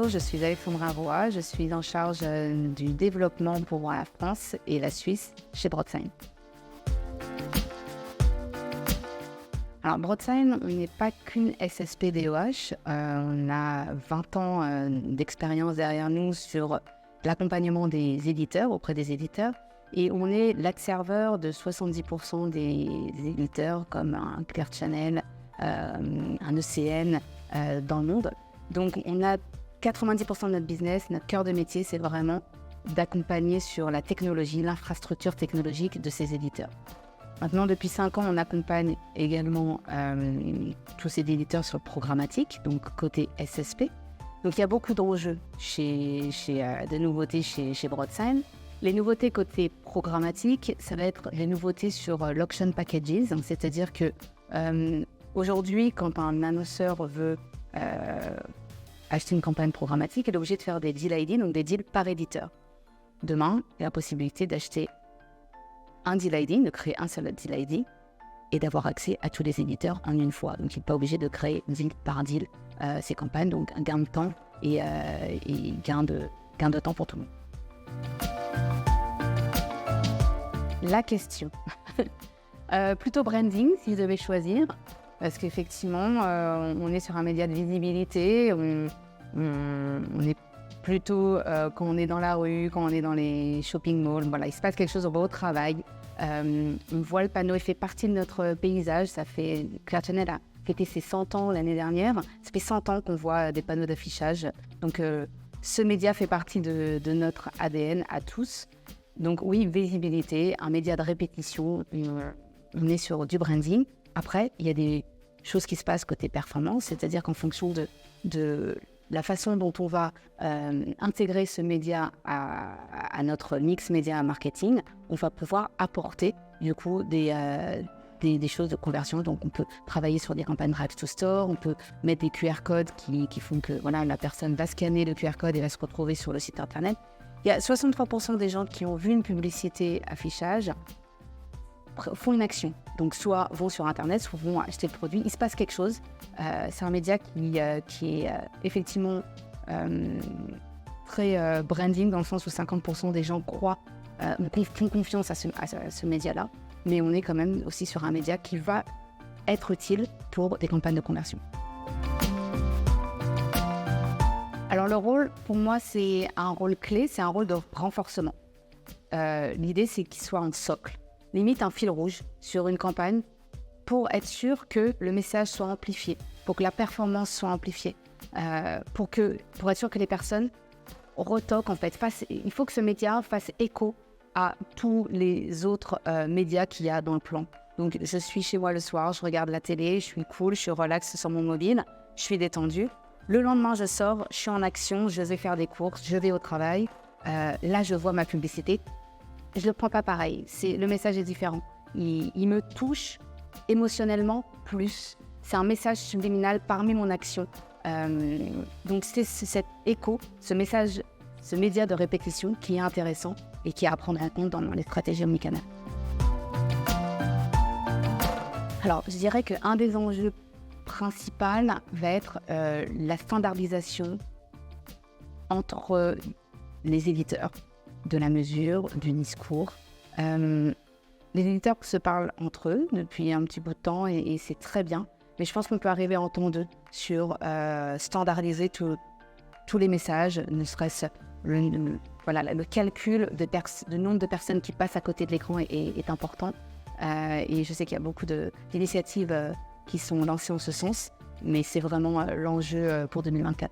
Bonjour, je suis Alexandra Roy, je suis en charge du développement pour la France et la Suisse chez Broadsign. Alors Broadsign, on n'est pas qu'une SSP DOH, on a 20 ans d'expérience derrière nous sur l'accompagnement des éditeurs, auprès des éditeurs, et on est l'adserveur de 70% des éditeurs comme un Clear Channel, un ECN dans le monde. Donc on a 90% de notre business, notre cœur de métier, c'est vraiment d'accompagner sur la technologie, l'infrastructure technologique de ces éditeurs. Maintenant, depuis 5 ans, on accompagne également tous ces éditeurs sur le programmatique, donc côté SSP. Donc il y a beaucoup d'enjeux de nouveautés chez Broadsign. Les nouveautés côté programmatique, ça va être les nouveautés sur l'auction packages, c'est-à-dire que aujourd'hui, quand un annonceur veut acheter une campagne programmatique, elle est obligée de faire des deal ID, donc des deals par éditeur. Demain, il y a la possibilité d'acheter un deal ID, de créer un seul deal ID et d'avoir accès à tous les éditeurs en une fois. Donc, il n'est pas obligé de créer deal par deal ces campagnes, donc un gain de temps et gain de temps pour tout le monde. La question. Plutôt branding, si je devais choisir, parce qu'effectivement, on est sur un média de visibilité, on est plutôt quand on est dans la rue, quand on est dans les shopping malls, voilà, il se passe quelque chose, on va au travail, on voit le panneau, il fait partie de notre paysage. Clear Channel a fêté ses 100 ans l'année dernière, ça fait 100 ans qu'on voit des panneaux d'affichage, donc ce média fait partie de notre ADN à tous. Donc oui, visibilité, un média de répétition, on est sur du branding. Après, il y a des choses qui se passent côté performance, c'est-à-dire qu'en fonction de la façon dont on va intégrer ce média à notre mix média marketing, on va pouvoir apporter du coup des choses de conversion. Donc on peut travailler sur des campagnes Drive to Store, on peut mettre des QR codes qui font que voilà, la personne va scanner le QR code et va se retrouver sur le site internet. Il y a 63% des gens qui ont vu une publicité affichage font une action. Donc soit vont sur internet, soit vont acheter le produit. Il se passe quelque chose. C'est un média qui est effectivement très branding, dans le sens où 50% des gens font confiance à ce média-là. Mais on est quand même aussi sur un média qui va être utile pour des campagnes de conversion. Alors le rôle, pour moi, c'est un rôle clé, c'est un rôle de renforcement. L'idée, c'est qu'il soit en socle, limite un fil rouge sur une campagne pour être sûr que le message soit amplifié, pour que la performance soit amplifiée, pour être sûr que les personnes retoquent en fait. Il faut que ce média fasse écho à tous les autres médias qu'il y a dans le plan. Donc je suis chez moi le soir, je regarde la télé, je suis cool, je suis relax sur mon mobile, je suis détendue. Le lendemain, je sors, je suis en action, je vais faire des courses, je vais au travail. Là, je vois ma publicité. Je ne le prends pas pareil. Le message est différent. Il me touche émotionnellement plus. C'est un message subliminal parmi mon action. Donc, c'est cet écho, ce message, ce média de répétition qui est intéressant et qui est à prendre en compte dans les stratégies omnicanales. Alors, je dirais qu'un des enjeux principal va être la standardisation entre les éditeurs de la mesure, du discours. Les éditeurs se parlent entre eux depuis un petit bout de temps et c'est très bien, mais je pense qu'on peut arriver en temps 2 sur standardiser tous les messages, ne serait-ce le calcul de nombre de personnes qui passent à côté de l'écran est important. Et je sais qu'il y a beaucoup d'initiatives qui sont lancées en ce sens, mais c'est vraiment l'enjeu pour 2024.